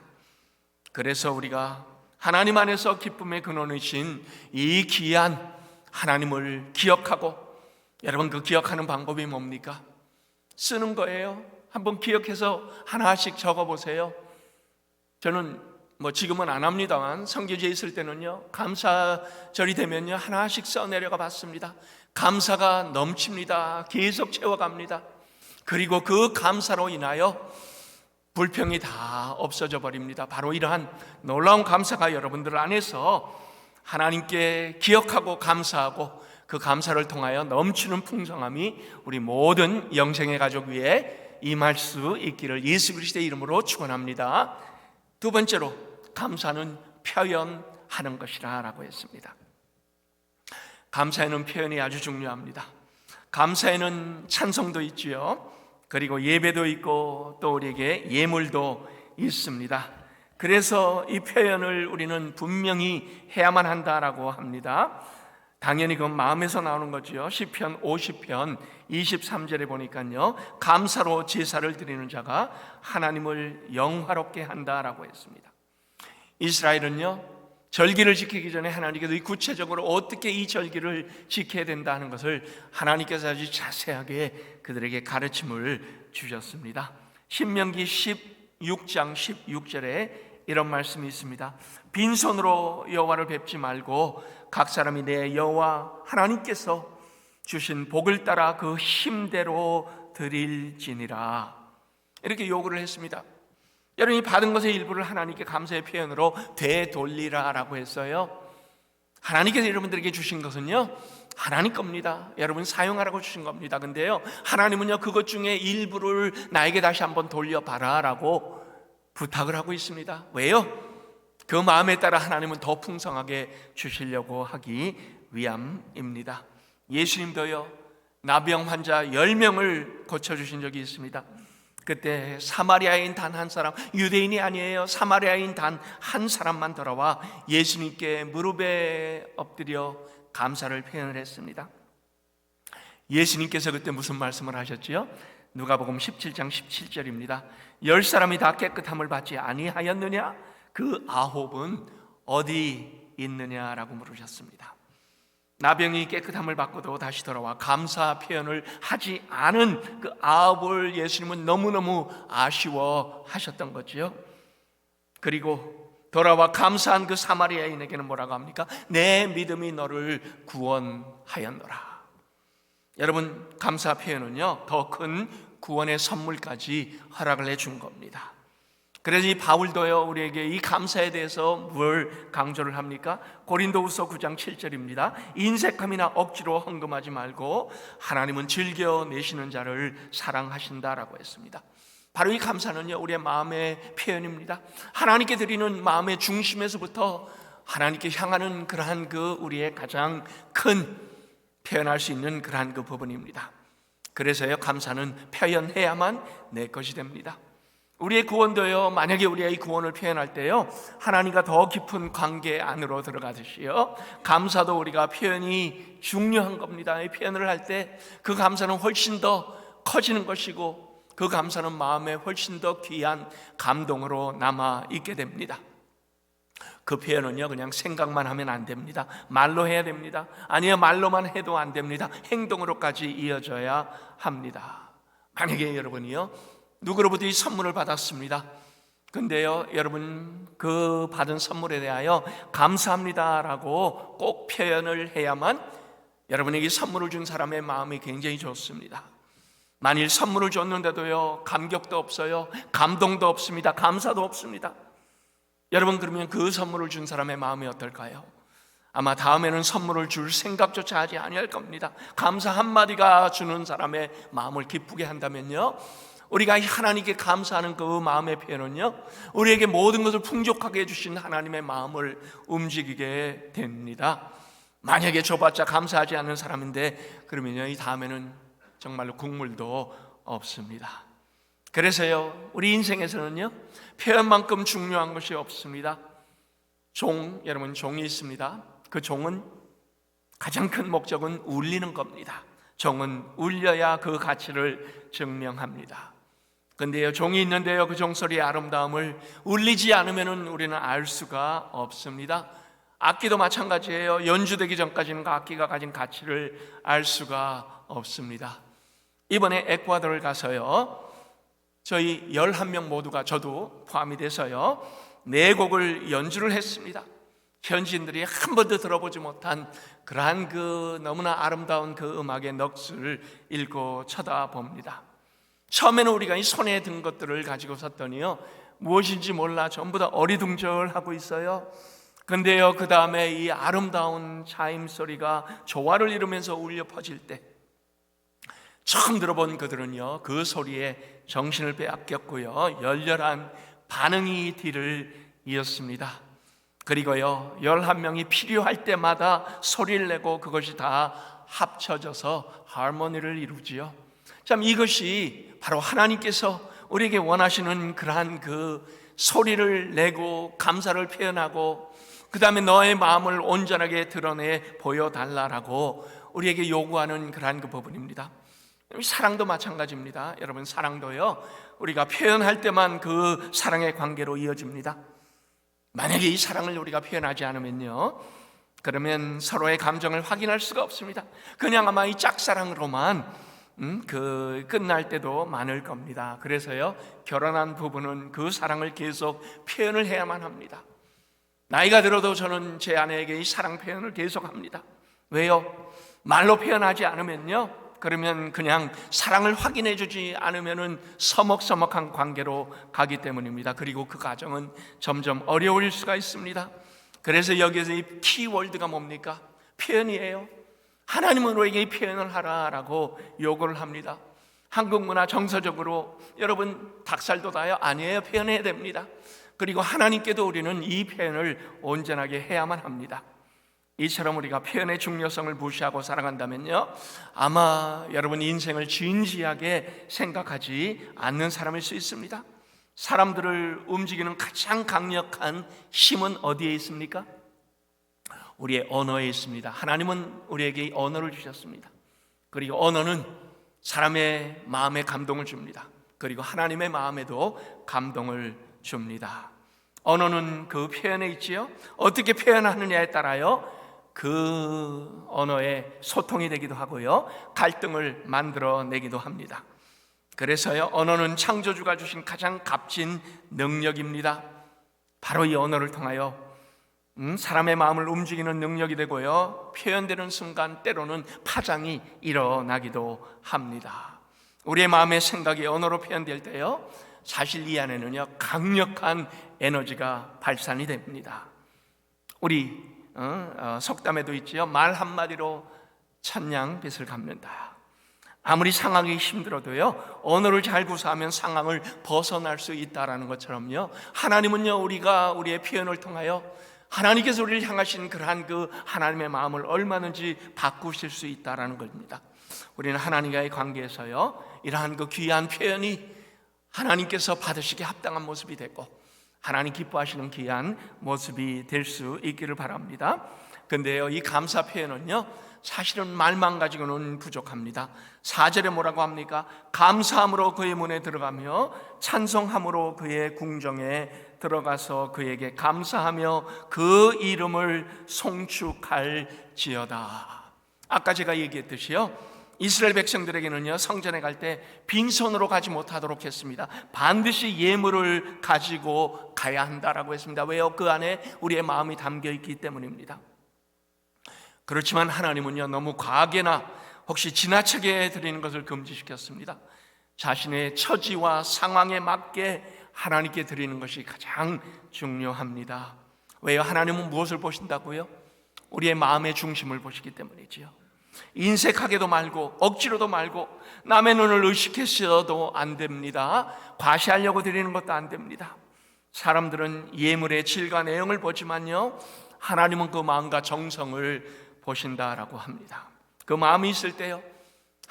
그래서 우리가 하나님 안에서 기쁨의 근원이신 이 귀한 하나님을 기억하고, 여러분 그 기억하는 방법이 뭡니까? 쓰는 거예요. 한번 기억해서 하나씩 적어보세요. 저는 지금은 안 합니다만 성교지에 있을 때는요, 감사절이 되면요 하나씩 써내려가 봤습니다. 감사가 넘칩니다. 계속 채워갑니다. 그리고 그 감사로 인하여 불평이 다 없어져 버립니다. 바로 이러한 놀라운 감사가 여러분들 안에서 하나님께 기억하고 감사하고 그 감사를 통하여 넘치는 풍성함이 우리 모든 영생의 가족 위에 임할 수 있기를 예수 그리스도의 이름으로 축원합니다. 두 번째로, 감사는 표현하는 것이라 라고 했습니다. 감사에는 표현이 아주 중요합니다. 감사에는 찬송도 있지요. 그리고 예배도 있고 또 우리에게 예물도 있습니다. 그래서 이 표현을 우리는 분명히 해야만 한다라고 합니다. 당연히 그건 마음에서 나오는 거죠. 시편 50편 23절에 보니까요, 감사로 제사를 드리는 자가 하나님을 영화롭게 한다라고 했습니다. 이스라엘은요, 절기를 지키기 전에 하나님께서 구체적으로 어떻게 이 절기를 지켜야 된다는 것을 하나님께서 아주 자세하게 그들에게 가르침을 주셨습니다. 신명기 16장 16절에 이런 말씀이 있습니다. 빈손으로 여호와를 뵙지 말고 각 사람이 내 여호와 하나님께서 주신 복을 따라 그 힘대로 드릴지니라, 이렇게 요구를 했습니다. 여러분이 받은 것의 일부를 하나님께 감사의 표현으로 되돌리라 라고 했어요. 하나님께서 여러분들에게 주신 것은요, 하나님 겁니다. 여러분 사용하라고 주신 겁니다. 근데요, 하나님은요 그것 중에 일부를 나에게 다시 한번 돌려봐라 라고 부탁을 하고 있습니다. 왜요? 그 마음에 따라 하나님은 더 풍성하게 주시려고 하기 위함입니다. 예수님도요, 나병 환자 10명을 고쳐주신 적이 있습니다. 그때 사마리아인 단 한 사람, 유대인이 아니에요. 사마리아인 단 한 사람만 돌아와 예수님께 무릎에 엎드려 감사를 표현을 했습니다. 예수님께서 그때 무슨 말씀을 하셨지요? 누가복음 17장 17절입니다. 10사람이 다 깨끗함을 받지 아니하였느냐? 그 9은 어디 있느냐라고 물으셨습니다. 나병이 깨끗함을 받고도 다시 돌아와 감사 표현을 하지 않은 그 9을 예수님은 너무너무 아쉬워하셨던 거지요. 그리고 돌아와 감사한 그 사마리아인에게는 뭐라고 합니까? 내 믿음이 너를 구원하였노라. 여러분, 감사 표현은요, 더 큰 구원의 선물까지 허락을 해준 겁니다. 그래서 이 바울도요, 우리에게 이 감사에 대해서 뭘 강조를 합니까? 고린도후서 9장 7절입니다. 인색함이나 억지로 헌금하지 말고 하나님은 즐겨 내시는 자를 사랑하신다라고 했습니다. 바로 이 감사는요, 우리의 마음의 표현입니다. 하나님께 드리는 마음의 중심에서부터 하나님께 향하는 그러한 그 우리의 가장 큰 표현할 수 있는 그러한 그 부분입니다. 그래서요, 감사는 표현해야만 내 것이 됩니다. 우리의 구원도요, 만약에 우리가 이 구원을 표현할 때요, 하나님과 더 깊은 관계 안으로 들어가듯이요, 감사도 우리가 표현이 중요한 겁니다. 이 표현을 할 때 그 감사는 훨씬 더 커지는 것이고, 그 감사는 마음에 훨씬 더 귀한 감동으로 남아 있게 됩니다. 그 표현은요, 그냥 생각만 하면 안 됩니다. 말로 해야 됩니다. 아니요, 말로만 해도 안 됩니다. 행동으로까지 이어져야 합니다. 만약에 여러분이요, 누구로부터 이 선물을 받았습니다. 근데요, 여러분 그 받은 선물에 대하여 감사합니다라고 꼭 표현을 해야만 여러분에게 선물을 준 사람의 마음이 굉장히 좋습니다. 만일 선물을 줬는데도요, 감격도 없어요, 감동도 없습니다, 감사도 없습니다. 여러분, 그러면 그 선물을 준 사람의 마음이 어떨까요? 아마 다음에는 선물을 줄 생각조차 하지 아니할 겁니다. 감사 한마디가 주는 사람의 마음을 기쁘게 한다면요, 우리가 하나님께 감사하는 그 마음의 표현은요, 우리에게 모든 것을 풍족하게 해주신 하나님의 마음을 움직이게 됩니다. 만약에 줘봤자 감사하지 않는 사람인데, 그러면요, 이 다음에는 정말로 국물도 없습니다. 그래서요, 우리 인생에서는요, 표현만큼 중요한 것이 없습니다. 여러분 종이 있습니다. 그 종은 가장 큰 목적은 울리는 겁니다. 종은 울려야 그 가치를 증명합니다. 근데요, 종이 있는데요, 그 종소리의 아름다움을 울리지 않으면 우리는 알 수가 없습니다. 악기도 마찬가지예요. 연주되기 전까지는 그 악기가 가진 가치를 알 수가 없습니다. 이번에 에콰도르를 가서요, 저희 11명 모두가, 저도 포함이 돼서요, 4곡을 연주를 했습니다. 현지인들이 한 번도 들어보지 못한 그러한 그 너무나 아름다운 그 음악의 넋을 읽고 쳐다봅니다. 처음에는 우리가 이 손에 든 것들을 가지고 섰더니요, 무엇인지 몰라 전부 다 어리둥절하고 있어요. 근데요, 그 다음에 이 아름다운 차임 소리가 조화를 이루면서 울려 퍼질 때, 처음 들어본 그들은요, 그 소리에 정신을 빼앗겼고요, 열렬한 반응이 뒤를 이었습니다. 그리고요, 11명이 필요할 때마다 소리를 내고 그것이 다 합쳐져서 하모니를 이루지요. 참, 이것이 바로 하나님께서 우리에게 원하시는 그러한 그 소리를 내고 감사를 표현하고 그 다음에 너의 마음을 온전하게 드러내 보여달라라고 우리에게 요구하는 그러한 그 부분입니다. 사랑도 마찬가지입니다. 여러분, 사랑도요, 우리가 표현할 때만 그 사랑의 관계로 이어집니다. 만약에 이 사랑을 우리가 표현하지 않으면요, 그러면 서로의 감정을 확인할 수가 없습니다. 그냥 아마 이 짝사랑으로만 끝날 때도 많을 겁니다. 그래서요, 결혼한 부부는 그 사랑을 계속 표현을 해야만 합니다. 나이가 들어도 저는 제 아내에게 이 사랑 표현을 계속 합니다. 왜요? 말로 표현하지 않으면요, 그러면 그냥 사랑을 확인해 주지 않으면은 서먹서먹한 관계로 가기 때문입니다. 그리고 그 과정은 점점 어려울 수가 있습니다. 그래서 여기에서 이 키워드가 뭡니까? 표현이에요. 하나님은 우리에게 이 표현을 하라라고 요구를 합니다. 한국 문화 정서적으로 여러분 닭살 돋아요? 아니에요. 표현해야 됩니다. 그리고 하나님께도 우리는 이 표현을 온전하게 해야만 합니다. 이처럼 우리가 표현의 중요성을 무시하고 살아간다면요, 아마 여러분 인생을 진지하게 생각하지 않는 사람일 수 있습니다. 사람들을 움직이는 가장 강력한 힘은 어디에 있습니까? 우리의 언어에 있습니다. 하나님은 우리에게 언어를 주셨습니다. 그리고 언어는 사람의 마음에 감동을 줍니다. 그리고 하나님의 마음에도 감동을 줍니다. 언어는 그 표현에 있지요. 어떻게 표현하느냐에 따라요, 그 언어의 소통이 되기도 하고요, 갈등을 만들어내기도 합니다. 그래서요, 언어는 창조주가 주신 가장 값진 능력입니다. 바로 이 언어를 통하여 사람의 마음을 움직이는 능력이 되고요, 표현되는 순간 때로는 파장이 일어나기도 합니다. 우리의 마음의 생각이 언어로 표현될 때요, 사실 이 안에는요, 강력한 에너지가 발산이 됩니다. 우리 속담에도 있지요. 말 한마디로 천냥빚을 갚는다. 아무리 상황이 힘들어도요, 언어를 잘 구사하면 상황을 벗어날 수 있다라는 것처럼요, 하나님은요, 우리가 우리의 표현을 통하여 하나님께서 우리를 향하신 그러한 그 하나님의 마음을 얼마든지 바꾸실 수 있다라는 겁니다. 우리는 하나님과의 관계에서요, 이러한 그 귀한 표현이 하나님께서 받으시기에 합당한 모습이 되고 하나님 기뻐하시는 귀한 모습이 될 수 있기를 바랍니다. 근데요, 이 감사 표현은요, 사실은 말만 가지고는 부족합니다. 4절에 뭐라고 합니까? 감사함으로 그의 문에 들어가며 찬송함으로 그의 궁정에 들어가서 그에게 감사하며 그 이름을 송축할지어다. 아까 제가 얘기했듯이요, 이스라엘 백성들에게는요, 성전에 갈 때 빈손으로 가지 못하도록 했습니다. 반드시 예물을 가지고 가야 한다라고 했습니다. 왜요? 그 안에 우리의 마음이 담겨 있기 때문입니다. 그렇지만 하나님은요, 너무 과하게나 혹시 지나치게 드리는 것을 금지시켰습니다. 자신의 처지와 상황에 맞게 하나님께 드리는 것이 가장 중요합니다. 왜요? 하나님은 무엇을 보신다고요? 우리의 마음의 중심을 보시기 때문이지요. 인색하게도 말고 억지로도 말고 남의 눈을 의식해서도 안 됩니다. 과시하려고 드리는 것도 안 됩니다. 사람들은 예물의 질과 내용을 보지만요, 하나님은 그 마음과 정성을 보신다라고 합니다. 그 마음이 있을 때요,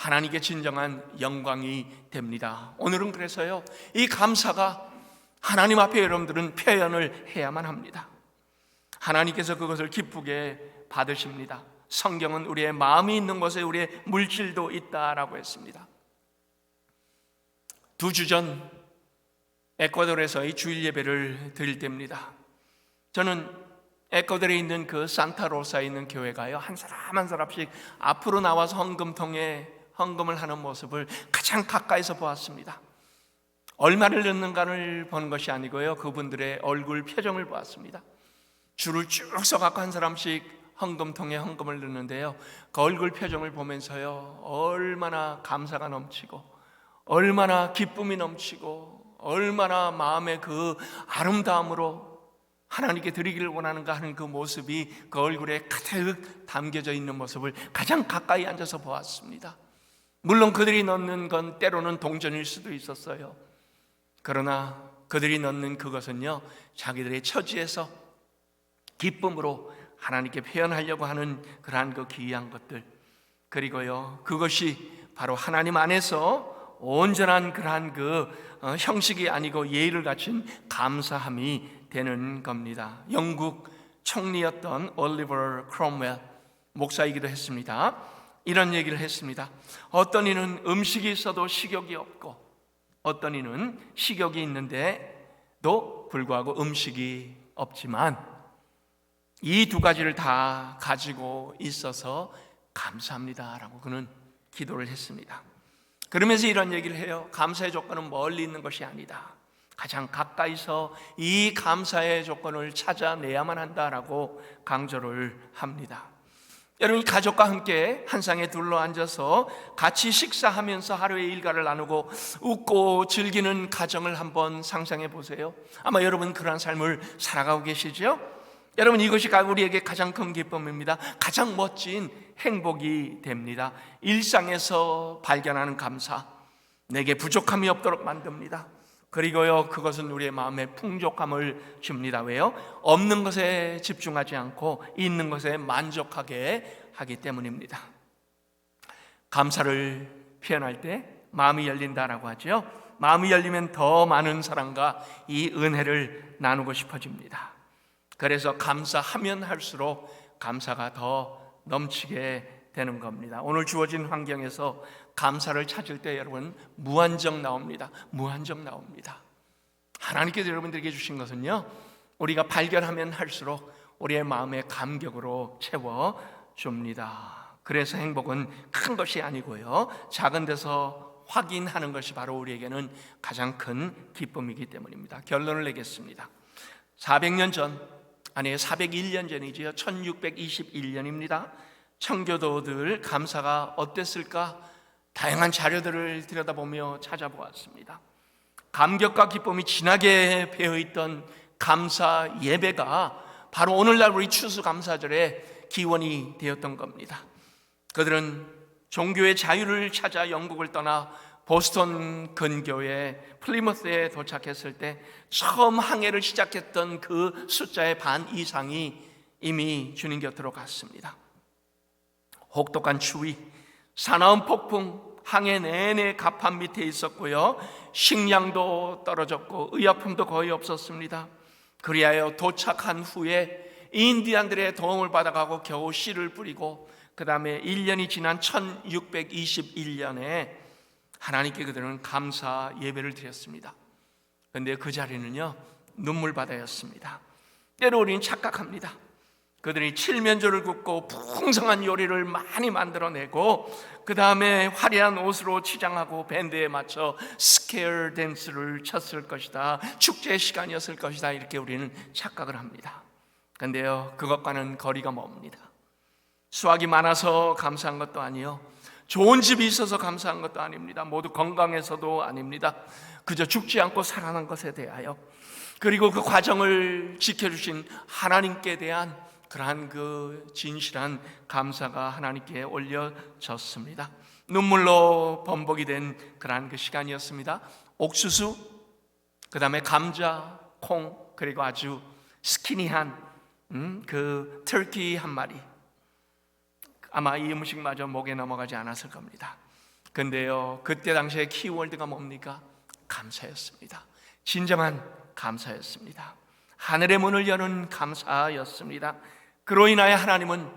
하나님께 진정한 영광이 됩니다. 오늘은 그래서요, 이 감사가 하나님 앞에 여러분들은 표현을 해야만 합니다. 하나님께서 그것을 기쁘게 받으십니다. 성경은 우리의 마음이 있는 곳에 우리의 물질도 있다라고 했습니다. 2주 전 에콰도르에서 이 주일 예배를 드릴 때입니다. 저는 에콰도르에 있는 그 산타로사에 있는 교회가요, 한 사람 한 사람씩 앞으로 나와서 헌금통에 헌금을 하는 모습을 가장 가까이서 보았습니다. 얼마를 넣는가를 보는 것이 아니고요, 그분들의 얼굴 표정을 보았습니다. 줄을 쭉 서갖고 한 사람씩 헌금통에 헌금을 넣는데요, 그 얼굴 표정을 보면서요, 얼마나 감사가 넘치고 얼마나 기쁨이 넘치고 얼마나 마음의 그 아름다움으로 하나님께 드리기를 원하는가 하는 그 모습이 그 얼굴에 가득 담겨져 있는 모습을 가장 가까이 앉아서 보았습니다. 물론 그들이 넣는 건 때로는 동전일 수도 있었어요. 그러나 그들이 넣는 그것은요, 자기들의 처지에서 기쁨으로 하나님께 표현하려고 하는 그러한 그 귀한 것들, 그리고요, 그것이 바로 하나님 안에서 온전한 그러한 그 형식이 아니고 예의를 갖춘 감사함이 되는 겁니다. 영국 총리였던 올리버 크롬웰 목사이기도 했습니다. 이런 얘기를 했습니다. 어떤 이는 음식이 있어도 식욕이 없고, 어떤 이는 식욕이 있는데도 불구하고 음식이 없지만, 이 두 가지를 다 가지고 있어서 감사합니다라고 그는 기도를 했습니다. 그러면서 이런 얘기를 해요. 감사의 조건은 멀리 있는 것이 아니다. 가장 가까이서 이 감사의 조건을 찾아내야만 한다라고 강조를 합니다. 여러분, 가족과 함께 한 상에 둘러앉아서 같이 식사하면서 하루의 일과를 나누고 웃고 즐기는 가정을 한번 상상해 보세요. 아마 여러분 그러한 삶을 살아가고 계시죠? 여러분, 이것이 우리에게 가장 큰 기쁨입니다. 가장 멋진 행복이 됩니다. 일상에서 발견하는 감사, 내게 부족함이 없도록 만듭니다. 그리고요, 그것은 우리의 마음에 풍족함을 줍니다. 왜요? 없는 것에 집중하지 않고 있는 것에 만족하게 하기 때문입니다. 감사를 표현할 때 마음이 열린다라고 하죠. 마음이 열리면 더 많은 사람과 이 은혜를 나누고 싶어집니다. 그래서 감사하면 할수록 감사가 더 넘치게 되는 겁니다. 오늘 주어진 환경에서 감사를 찾을 때 여러분, 무한정 나옵니다. 무한정 나옵니다. 하나님께서 여러분들에게 주신 것은요, 우리가 발견하면 할수록 우리의 마음의 감격으로 채워줍니다. 그래서 행복은 큰 것이 아니고요, 작은 데서 확인하는 것이 바로 우리에게는 가장 큰 기쁨이기 때문입니다. 결론을 내겠습니다. 400년 전, 아니 401년 전이지요. 1621년입니다. 청교도들 감사가 어땠을까? 다양한 자료들을 들여다보며 찾아보았습니다. 감격과 기쁨이 진하게 배어있던 감사 예배가 바로 오늘날 우리 추수감사절의 기원이 되었던 겁니다. 그들은 종교의 자유를 찾아 영국을 떠나 보스턴 근교의 플리머스에 도착했을 때 처음 항해를 시작했던 그 숫자의 반 이상이 이미 주님 곁으로 갔습니다. 혹독한 추위, 사나운 폭풍, 항해 내내 갑판 밑에 있었고요, 식량도 떨어졌고 의약품도 거의 없었습니다. 그리하여 도착한 후에 인디안들의 도움을 받아가고 겨우 씨를 뿌리고, 그 다음에 1년이 지난 1621년에 하나님께 그들은 감사 예배를 드렸습니다. 그런데 그 자리는요, 눈물바다였습니다. 때로 우리는 착각합니다. 그들이 칠면조를 굽고 풍성한 요리를 많이 만들어내고, 그 다음에 화려한 옷으로 치장하고 밴드에 맞춰 스케어 댄스를 쳤을 것이다, 축제 시간이었을 것이다, 이렇게 우리는 착각을 합니다. 그런데요, 그것과는 거리가 멉니다. 수확이 많아서 감사한 것도 아니요, 좋은 집이 있어서 감사한 것도 아닙니다. 모두 건강해서도 아닙니다. 그저 죽지 않고 살아난 것에 대하여, 그리고 그 과정을 지켜주신 하나님께 대한 그러한 그 진실한 감사가 하나님께 올려졌습니다. 눈물로 번복이 된 그러한 그 시간이었습니다. 옥수수, 그 다음에 감자, 콩, 그리고 아주 스키니한 그 터키 한 마리, 아마 이 음식마저 목에 넘어가지 않았을 겁니다. 근데요, 그때 당시에 키워드가 뭡니까? 감사였습니다. 진정한 감사였습니다. 하늘의 문을 여는 감사였습니다. 그로 인하여 하나님은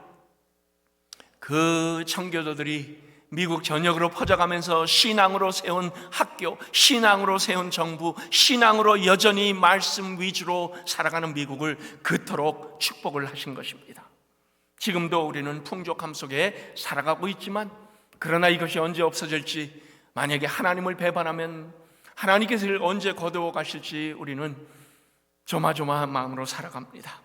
그 청교도들이 미국 전역으로 퍼져가면서 신앙으로 세운 학교, 신앙으로 세운 정부, 신앙으로 여전히 말씀 위주로 살아가는 미국을 그토록 축복을 하신 것입니다. 지금도 우리는 풍족함 속에 살아가고 있지만, 그러나 이것이 언제 없어질지, 만약에 하나님을 배반하면 하나님께서 이를 언제 거두어 가실지 우리는 조마조마한 마음으로 살아갑니다.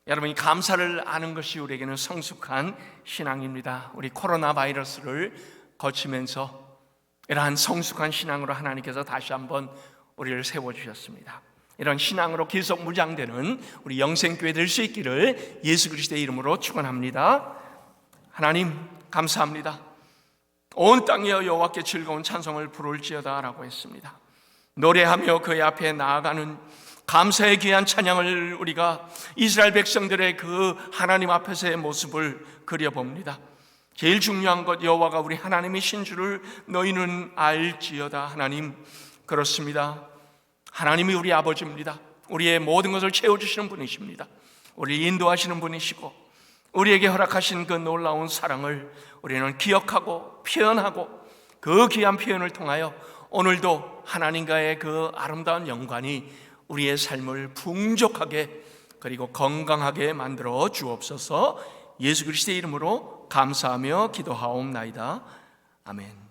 여러분이 감사를 아는 것이 우리에게는 성숙한 신앙입니다. 우리 코로나 바이러스를 거치면서 이러한 성숙한 신앙으로 하나님께서 다시 한번 우리를 세워주셨습니다. 이런 신앙으로 계속 무장되는 우리 영생교회 될 수 있기를 예수 그리스도의 이름으로 축원합니다. 하나님 감사합니다. 온 땅이여 여호와께 즐거운 찬송을 부를지어다 라고 했습니다. 노래하며 그의 앞에 나아가는 감사의 귀한 찬양을 우리가 이스라엘 백성들의 그 하나님 앞에서의 모습을 그려봅니다. 제일 중요한 것, 여호와가 우리 하나님이신 줄을 너희는 알지어다. 하나님, 그렇습니다. 하나님이 우리 아버지입니다. 우리의 모든 것을 채워주시는 분이십니다. 우리 인도하시는 분이시고, 우리에게 허락하신 그 놀라운 사랑을 우리는 기억하고 표현하고, 그 귀한 표현을 통하여 오늘도 하나님과의 그 아름다운 연관이 우리의 삶을 풍족하게 그리고 건강하게 만들어 주옵소서. 예수 그리스도의 이름으로 감사하며 기도하옵나이다. 아멘.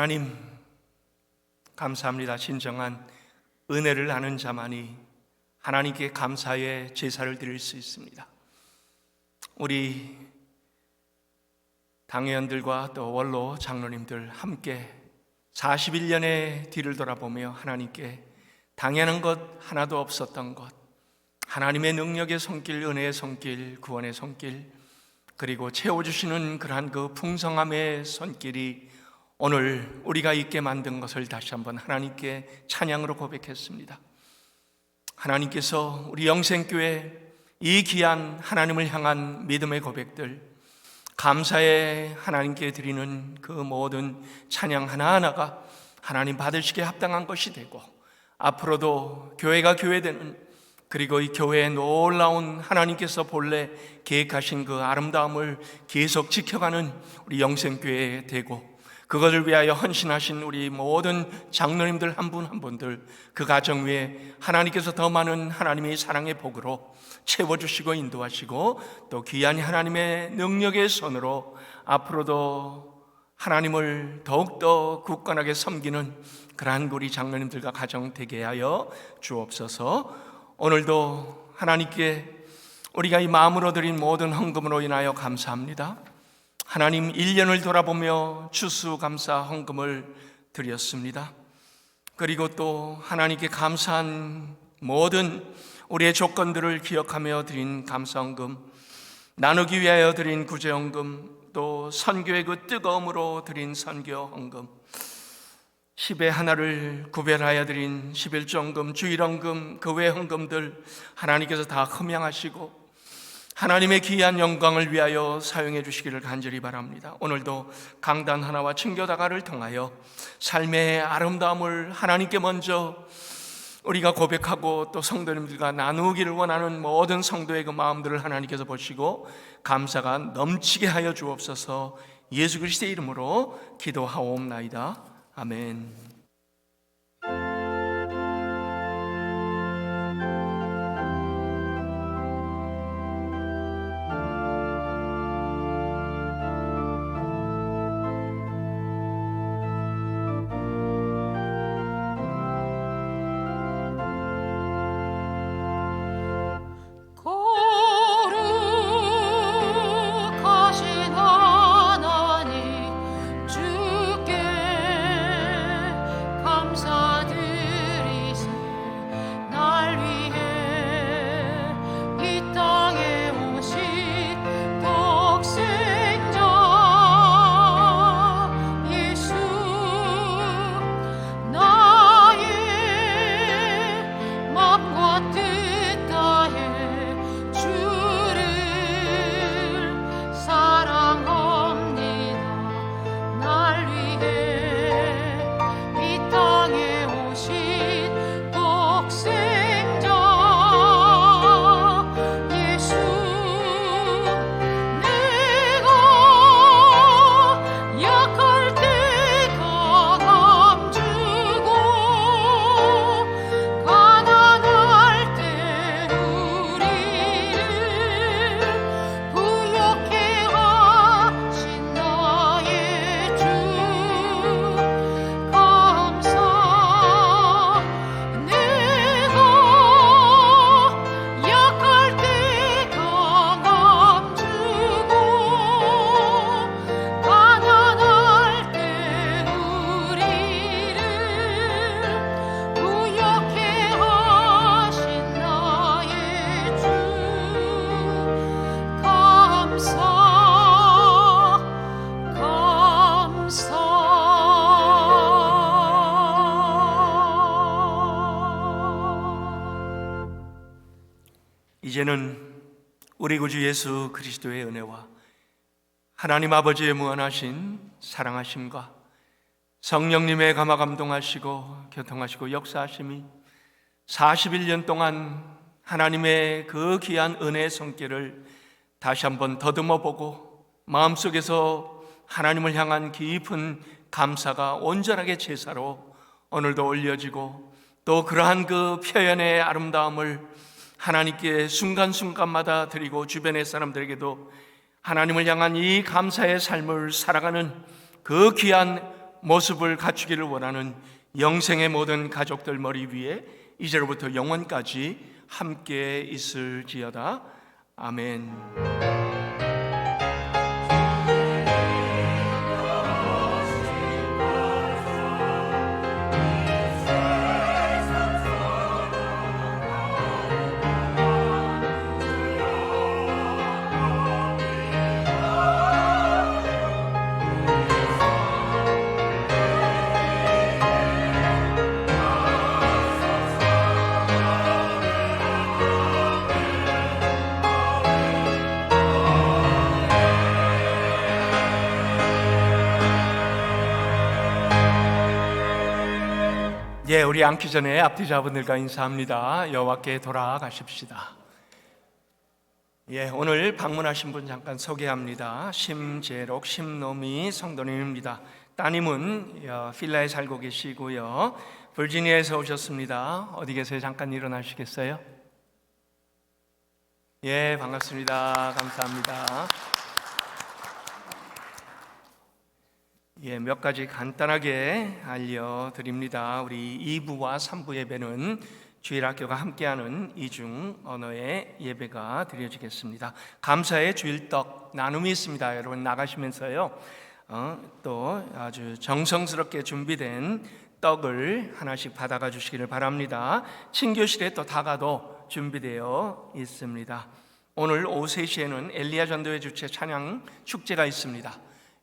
하나님 감사합니다. 진정한 은혜를 아는 자만이 하나님께 감사의 제사를 드릴 수 있습니다. 우리 당회원들과 또 원로 장로님들 함께 41년의 뒤를 돌아보며 하나님께 당연한 것 하나도 없었던 것, 하나님의 능력의 손길, 은혜의 손길, 구원의 손길, 그리고 채워주시는 그러한 그 풍성함의 손길이 오늘 우리가 있게 만든 것을 다시 한번 하나님께 찬양으로 고백했습니다. 하나님께서 우리 영생교회 이 귀한 하나님을 향한 믿음의 고백들, 감사의 하나님께 드리는 그 모든 찬양 하나하나가 하나님 받으시기에 합당한 것이 되고, 앞으로도 교회가 교회되는, 그리고 이 교회의 놀라운 하나님께서 본래 계획하신 그 아름다움을 계속 지켜가는 우리 영생교회 되고, 그것을 위하여 헌신하신 우리 모든 장로님들 한 분 한 분들, 그 가정 위에 하나님께서 더 많은 하나님의 사랑의 복으로 채워주시고 인도하시고, 또 귀한 하나님의 능력의 손으로 앞으로도 하나님을 더욱더 굳건하게 섬기는 그러한 우리 장로님들과 가정 되게 하여 주옵소서. 오늘도 하나님께 우리가 이 마음으로 드린 모든 헌금으로 인하여 감사합니다. 하나님 1년을 돌아보며 추수감사 헌금을 드렸습니다. 그리고 또 하나님께 감사한 모든 우리의 조건들을 기억하며 드린 감사헌금, 나누기 위하여 드린 구제헌금, 또 선교의 그 뜨거움으로 드린 선교헌금, 10의 하나를 구별하여 드린 11조헌금, 주일헌금, 그 외 헌금들 하나님께서 다 흠양하시고 하나님의 귀한 영광을 위하여 사용해 주시기를 간절히 바랍니다. 오늘도 강단 하나와 친교다가를 통하여 삶의 아름다움을 하나님께 먼저 우리가 고백하고, 또 성도님들과 나누기를 원하는 모든 성도의 그 마음들을 하나님께서 보시고 감사가 넘치게 하여 주옵소서. 예수 그리스도의 이름으로 기도하옵나이다. 아멘. 거룩하신 하나님, 주께 감사드리세. 날 위해 이 땅에 오신 독생자 예수, 나의 맘과 뜻 다해 주를 사랑합니다. 날 위해 이 땅에 오신 독생자 예수, 내가 약할 때 강함 주고, 가난할 때 우리를 부욕해 하신 나의 주, 감사. 내가 약할 때 강함 주고, 가난할 때 우리를 부욕해 하신 나의 주, 감사. 이제는 우리 구주 예수 그리스도의 은혜와 하나님 아버지의 무한하신 사랑하심과 성령님의 감화 감동하시고 교통하시고 역사하심이 41년 동안 하나님의 그 귀한 은혜의 손길을 다시 한번 더듬어 보고 마음속에서 하나님을 향한 깊은 감사가 온전하게 제사로 오늘도 올려지고, 또 그러한 그 표현의 아름다움을 하나님께 순간순간마다 드리고 주변의 사람들에게도 하나님을 향한 이 감사의 삶을 살아가는 그 귀한 모습을 갖추기를 원하는 영생의 모든 가족들 머리 위에 이제로부터 영원까지 함께 있을지어다. 아멘. 예, 우리 앉기 전에 앞뒤자분들과 인사합니다. 여호와께 돌아가십시다. 예, 오늘 방문하신 분 잠깐 소개합니다. 심재록, 심노미 성도님입니다. 따님은 필라에 살고 계시고요. 버지니아에서 오셨습니다. 어디 계세요? 잠깐 일어나시겠어요? 예, 반갑습니다. 감사합니다. 예, 몇 가지 간단하게 알려드립니다. 우리 2부와 3부 예배는 주일학교가 함께하는 이중 언어의 예배가 드려지겠습니다. 감사의 주일떡 나눔이 있습니다. 여러분 나가시면서요, 또 아주 정성스럽게 준비된 떡을 하나씩 받아가 주시기를 바랍니다. 친교실에 또 다가도 준비되어 있습니다. 오늘 오후 3시에는 엘리야 전도회 주최 찬양 축제가 있습니다.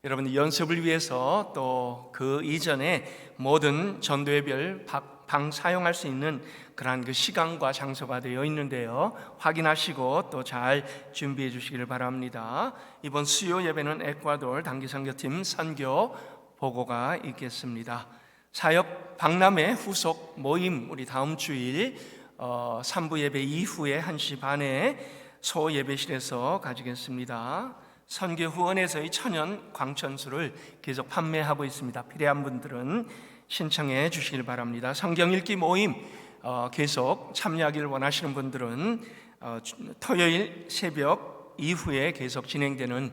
여러분 연습을 위해서 또 그 이전에 모든 전도회별 방 사용할 수 있는 그러한 그 시간과 장소가 되어 있는데요, 확인하시고 또 잘 준비해 주시기를 바랍니다. 이번 수요 예배는 에콰도르 단기선교팀 선교 보고가 있겠습니다. 사역 박람회 후속 모임 우리 다음 주일 3부 예배 이후에 1시 반에 소 예배실에서 가지겠습니다. 선교 후원에서의 천연 광천수를 계속 판매하고 있습니다. 필요한 분들은 신청해 주시길 바랍니다. 성경 읽기 모임 계속 참여하기를 원하시는 분들은 토요일 새벽 이후에 계속 진행되는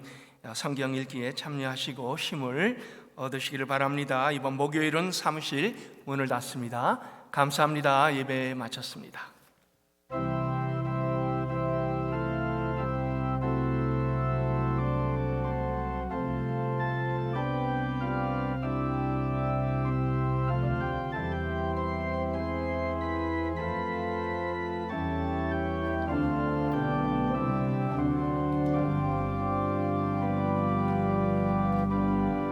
성경 읽기에 참여하시고 힘을 얻으시기를 바랍니다. 이번 목요일은 사무실 문을 닫습니다. 감사합니다. 예배 마쳤습니다.